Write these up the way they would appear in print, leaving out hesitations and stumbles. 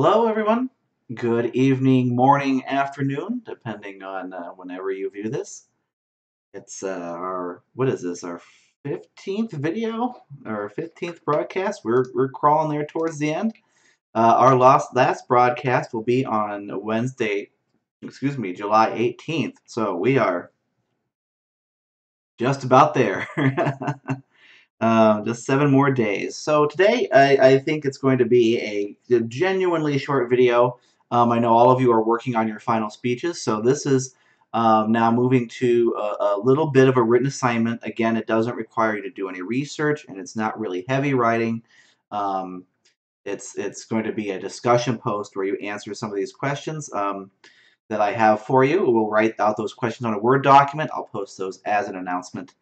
Hello, everyone. Good evening, morning, afternoon, depending on whenever you view this. It's what is this, our 15th video, our 15th broadcast? We're crawling there towards the end. Our last broadcast will be on Wednesday, excuse me, July 18th. So we are just about there. Just 7 more days. So today, I think it's going to be a genuinely short video. I know all of you are working on your final speeches, so this is now moving to a little bit of a written assignment. Again, it doesn't require you to do any research, and it's not really heavy writing. Um, it's going to be a discussion post where you answer some of these questions that I have for you. We'll write out those questions on a Word document. I'll post those as an announcement.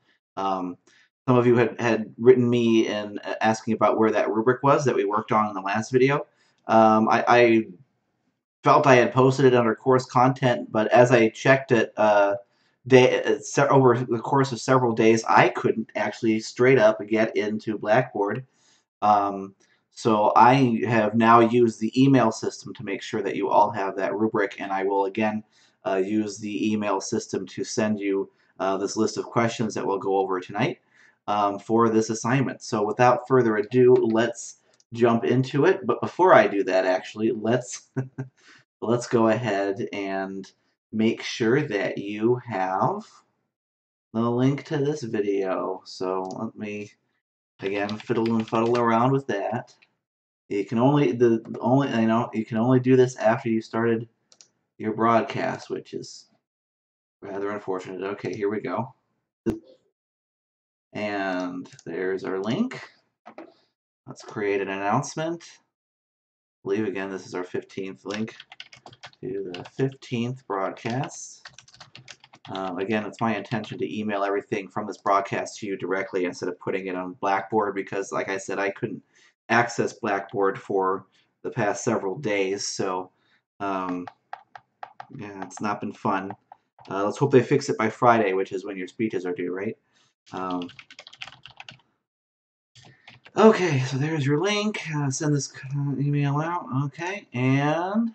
Some of you had written me and asking about where that rubric was that we worked on in the last video. I felt I had posted it under course content, but as I checked it over the course of several days, I couldn't actually straight up get into Blackboard. So I have now used the email system to make sure that you all have that rubric, and I will again use the email system to send you this list of questions that we'll go over tonight for this assignment. So without further ado, let's jump into it. But before I do that, actually, let's let's go ahead and make sure that you have the link to this video. So let me again fiddle and fuddle around with that. You can only you can only do this after you started your broadcast, which is rather unfortunate. Okay, here we go. And there's our link. Let's create an announcement. I believe again this is our 15th link to the 15th broadcast. Again, it's my intention to email everything from this broadcast to you directly instead of putting it on Blackboard because, like I said, I couldn't access Blackboard for the past several days. So, yeah, it's not been fun. Let's hope they fix it by Friday, which is when your speeches are due, right? Okay, so there's your link. Send this email out. Okay, and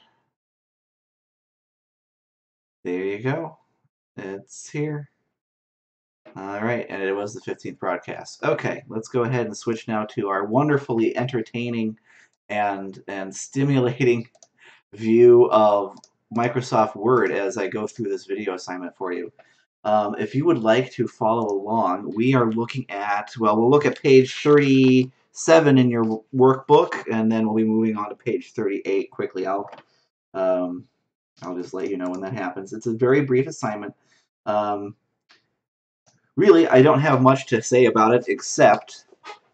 there you go. It's here. All right, and it was the 15th broadcast. Okay, let's go ahead and switch now to our wonderfully entertaining and stimulating view of Microsoft Word as I go through this video assignment for you. If you would like to follow along, we are looking at, well, we'll look at page 37 in your workbook, and then we'll be moving on to page 38 quickly. I'll just let you know when that happens. It's a very brief assignment. Really, I don't have much to say about it except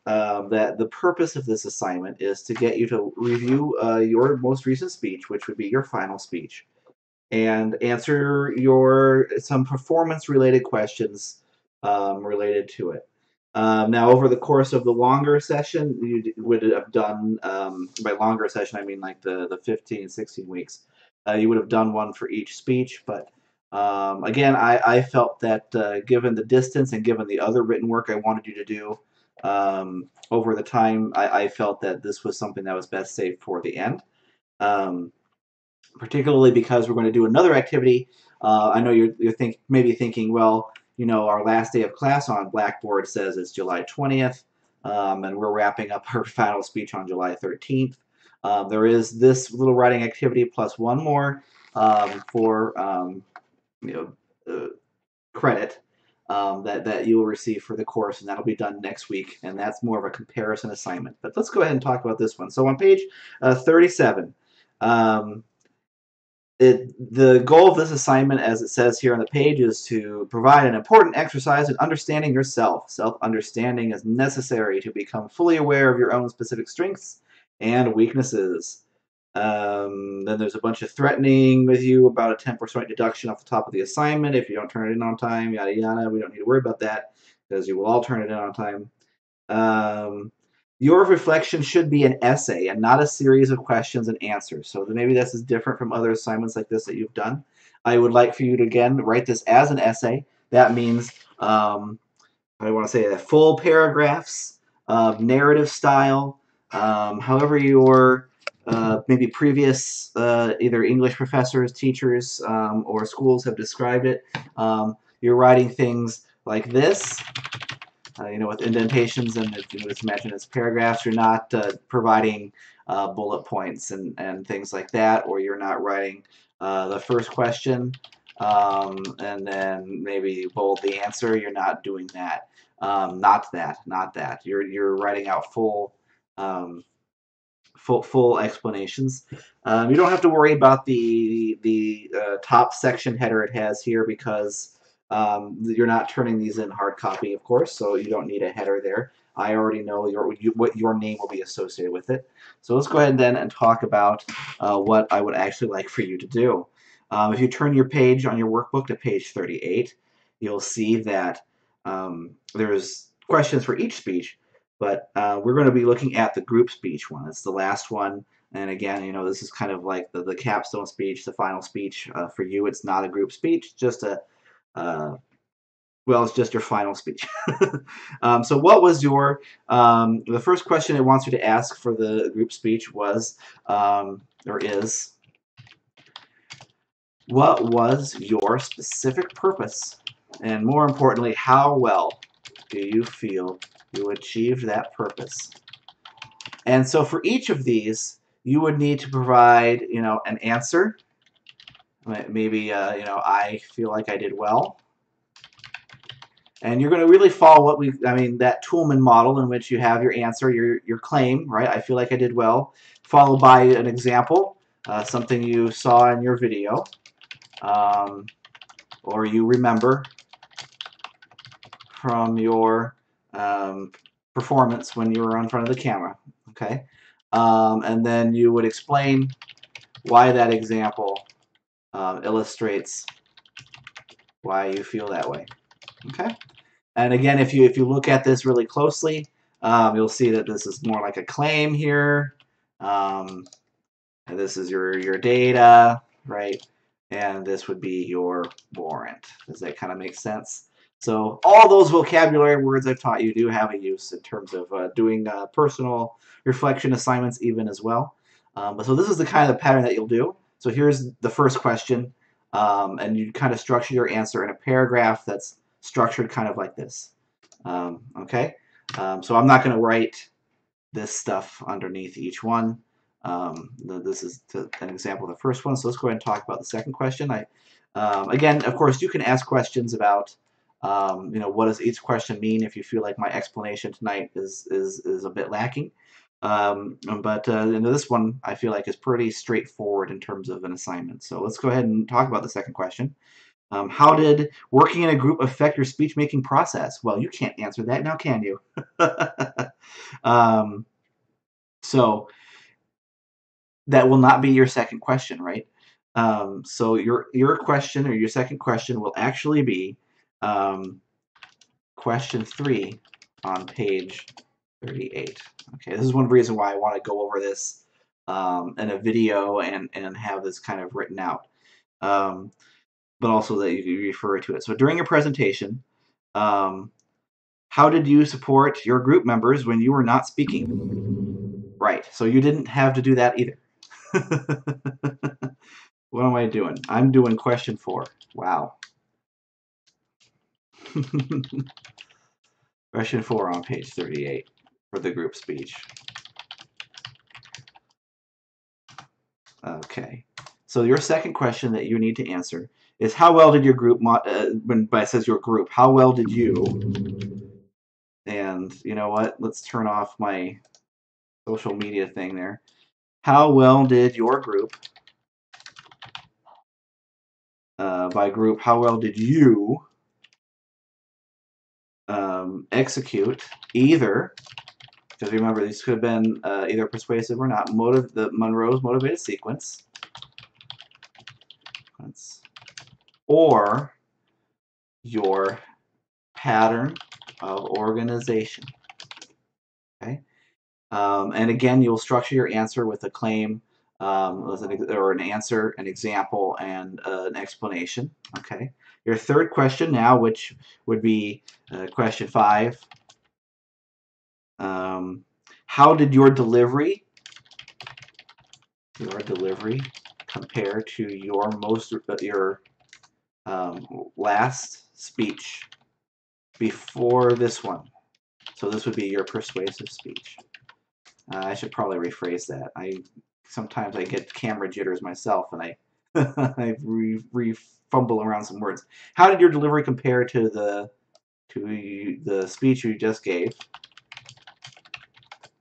that the purpose of this assignment is to get you to review your most recent speech, which would be your final speech, and answer some performance-related questions related to it. Now, over the course of the longer session, you would have done, by longer session, I mean like the 15, 16 weeks, you would have done one for each speech, but again, I felt that given the distance and given the other written work I wanted you to do over the time, I felt that this was something that was best saved for the end. Particularly because we're going to do another activity. I know you're maybe thinking, well, you know, our last day of class on Blackboard says it's July 20th, and we're wrapping up our final speech on July 13th. There is this little writing activity plus one more for credit that you will receive for the course, and that'll be done next week, and that's more of a comparison assignment. But let's go ahead and talk about this one. So on page 37, the goal of this assignment, as it says here on the page, is to provide an important exercise in understanding yourself. Self-understanding is necessary to become fully aware of your own specific strengths and weaknesses. Then there's a bunch of threatening with you about a 10% deduction off the top of the assignment if you don't turn it in on time, yada yada. We don't need to worry about that because you will all turn it in on time. Your reflection should be an essay and not a series of questions and answers. So maybe this is different from other assignments like this that you've done. I would like for you to, again, write this as an essay. That means, I want to say that full paragraphs, narrative style, however your maybe previous either English professors, teachers, or schools have described it. You're writing things like this, with indentations, and just imagine it's paragraphs. You're not providing bullet points and things like that, or you're not writing the first question and then maybe bold the answer. You're not doing that. Not that. You're writing out um, full explanations. You don't have to worry about the top section header it has here because you're not turning these in hard copy, of course, so you don't need a header there. I already know what your name will be associated with it. So let's go ahead then and talk about what I would actually like for you to do. If you turn your page on your workbook to page 38, you'll see that there's questions for each speech, but we're going to be looking at the group speech one. It's the last one. And again, this is kind of like the capstone speech, the final speech. For you, it's not a group speech, just it's just your final speech. So what was the first question it wants you to ask for the group speech was, or is, what was your specific purpose? And more importantly, how well do you feel you achieved that purpose? And so for each of these, you would need to provide, an answer. Maybe, I feel like I did well. And you're going to really follow that Toolman model in which you have your answer, your claim, right? I feel like I did well, followed by an example, something you saw in your video, or you remember from your performance when you were in front of the camera, okay? And then you would explain why that example illustrates why you feel that way. Okay, and again, if you look at this really closely, you'll see that this is more like a claim here, and this is your data, right? And this would be your warrant. Does that kind of make sense? So all those vocabulary words I've taught you do have a use in terms of doing personal reflection assignments even as well. But so this is the kind of pattern that you'll do. So here's the first question, and you kind of structure your answer in a paragraph that's structured kind of like this. Okay, so I'm not going to write this stuff underneath each one. This is an example of the first one, so let's go ahead and talk about the second question. Again, of course, you can ask questions about, what does each question mean if you feel like my explanation tonight is a bit lacking. But this one I feel like is pretty straightforward in terms of an assignment. So let's go ahead and talk about the second question. How did working in a group affect your speech-making process? Well, you can't answer that now, can you? So that will not be your second question, right? So your question or your second question will actually be question 3 on page 38. Okay, this is one reason why I want to go over this in a video and have this kind of written out, but also that you refer to it. So during your presentation, how did you support your group members when you were not speaking? Right, so you didn't have to do that either. What am I doing? I'm doing question 4. Wow. Question 4 on page 38 for the group speech. Okay. So your second question that you need to answer is, how well did your group, when it says your group, how well did you, and you know what, let's turn off my social media thing there. How well did your group, by group, how well did you execute either, because remember, these could have been either persuasive or not, the Monroe's motivated sequence, or your pattern of organization. Okay, and again, you'll structure your answer with a claim, or an answer, an example, and an explanation. Okay, your third question now, which would be question 5. How did your delivery your delivery compare to your last speech before this one? So this would be your persuasive speech. I should probably rephrase that. Sometimes I get camera jitters myself, and I I fumble around some words. How did your delivery compare to the speech you just gave?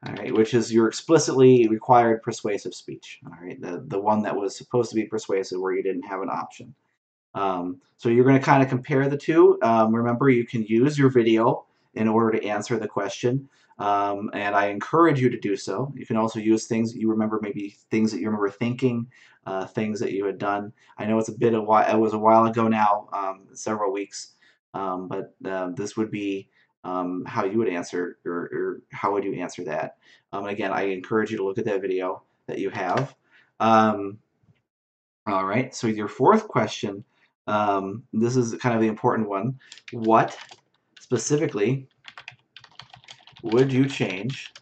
All right, which is your explicitly required persuasive speech. All right, the one that was supposed to be persuasive, where you didn't have an option. So you're going to kind of compare the two. Remember, you can use your video in order to answer the question, and I encourage you to do so. You can also use things that you remember, maybe things that you remember thinking, things that you had done. I know it's it was a while ago now, several weeks, but this would be how you would answer, or how would you answer that. Again, I encourage you to look at that video that you have. All right, so your fourth question, this is kind of the important one. What specifically would you change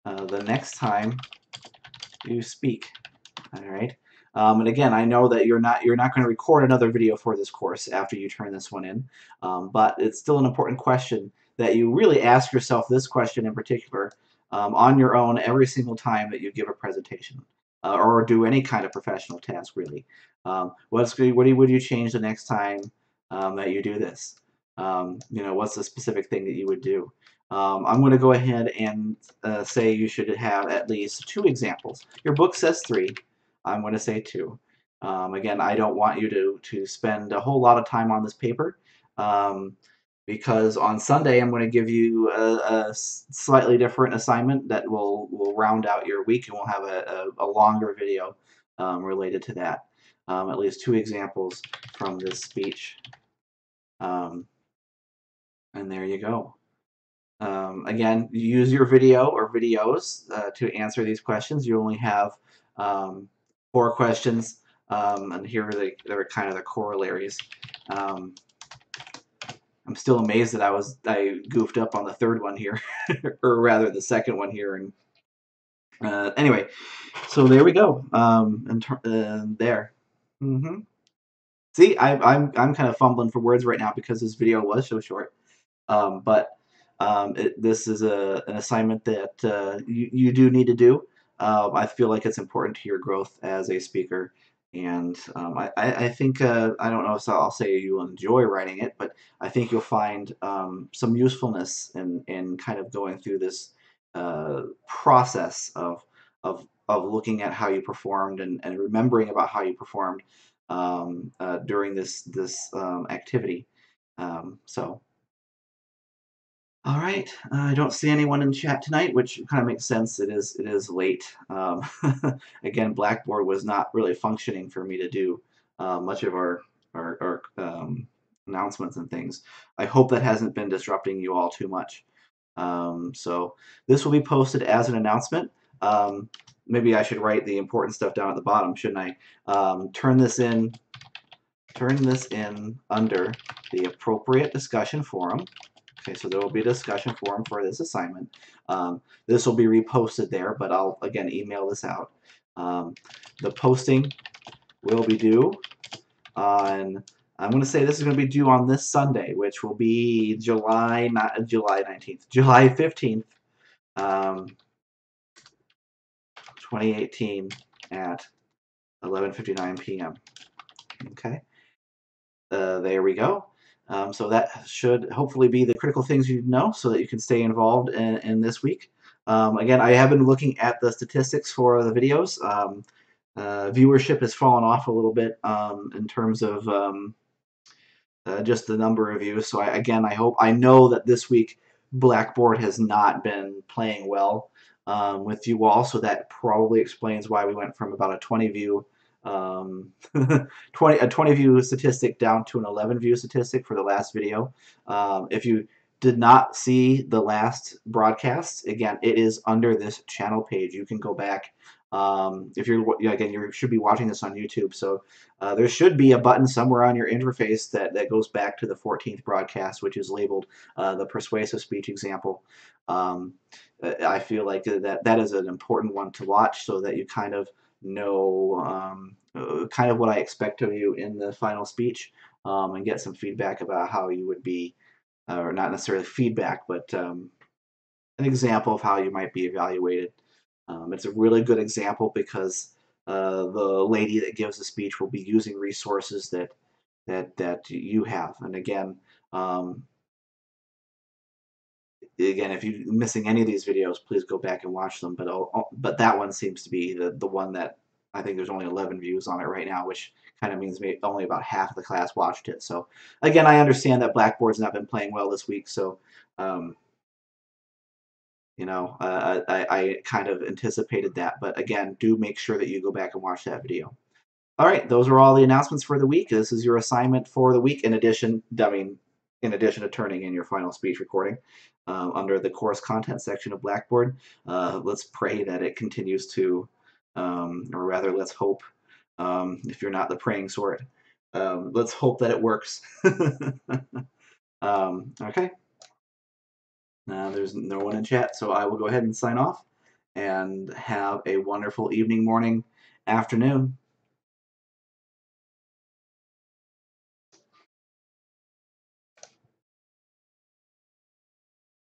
the next time you speak? All right, and again, I know that you're not going to record another video for this course after you turn this one in, but it's still an important question that you really ask yourself this question in particular on your own every single time that you give a presentation or do any kind of professional task, really. What would you change the next time that you do this? What's the specific thing that you would do? I'm going to go ahead and say you should have at least 2 examples. Your book says 3. I'm going to say 2. Again, I don't want you to spend a whole lot of time on this paper because on Sunday I'm going to give you a slightly different assignment that will round out your week, and we'll have a longer video related to that. At least 2 examples from this speech. And there you go. Again, use your video or videos to answer these questions. You only have 4 questions, and here are they're kind of the corollaries. I'm still amazed that I goofed up on the third one here, or rather the second one here. And anyway, so there we go. There. Mm-hmm. See, I'm kind of fumbling for words right now because this video was so short. But this is an assignment that you do need to do. I feel like it's important to your growth as a speaker, and I think I don't know if I'll say you'll enjoy writing it, but I think you'll find some usefulness in kind of going through this process of looking at how you performed and remembering about how you performed during this activity. So. All right, I don't see anyone in chat tonight, which kind of makes sense. It is late. Again, Blackboard was not really functioning for me to do much of our announcements and things. I hope that hasn't been disrupting you all too much. So this will be posted as an announcement. Maybe I should write the important stuff down at the bottom, shouldn't I? Turn this in under the appropriate discussion forum. Okay, so there will be a discussion forum for this assignment. This will be reposted there, but I'll, again, email this out. The posting will be due on, I'm going to say this is going to be due on this Sunday, which will be July 19th, July 15th, 2018 at 11:59 p.m. Okay, there we go. So that should hopefully be the critical things you know so that you can stay involved in this week. Again, I have been looking at the statistics for the videos. Viewership has fallen off a little bit in terms of just the number of views. So I know that this week Blackboard has not been playing well with you all, so that probably explains why we went from about a 20 view 20 view statistic down to an 11 view statistic for the last video. If you did not see the last broadcast, again, it is under this channel page. You can go back If you're again, you should be watching this on YouTube, so there should be a button somewhere on your interface that goes back to the 14th broadcast, which is labeled the persuasive speech example. Um, I feel like that is an important one to watch so that you kind of know kind of what I expect of you in the final speech, and get some feedback about how you would be, or not necessarily feedback, but an example of how you might be evaluated. It's a really good example because the lady that gives the speech will be using resources that you have. And um, again, if you're missing any of these videos, please go back and watch them. But that one seems to be the one that I think there's only 11 views on it right now, which kind of means maybe only about half of the class watched it. So again, I understand that Blackboard's not been playing well this week, so um, I kind of anticipated that. But again, do make sure that you go back and watch that video. All right, those are all the announcements for the week. This is your assignment for the week. In addition to turning in your final speech recording, under the course content section of Blackboard, let's pray that it continues to, or rather, let's hope, if you're not the praying sort, let's hope that it works. Okay. There's no one in chat, so I will go ahead and sign off and have a wonderful evening, morning, afternoon.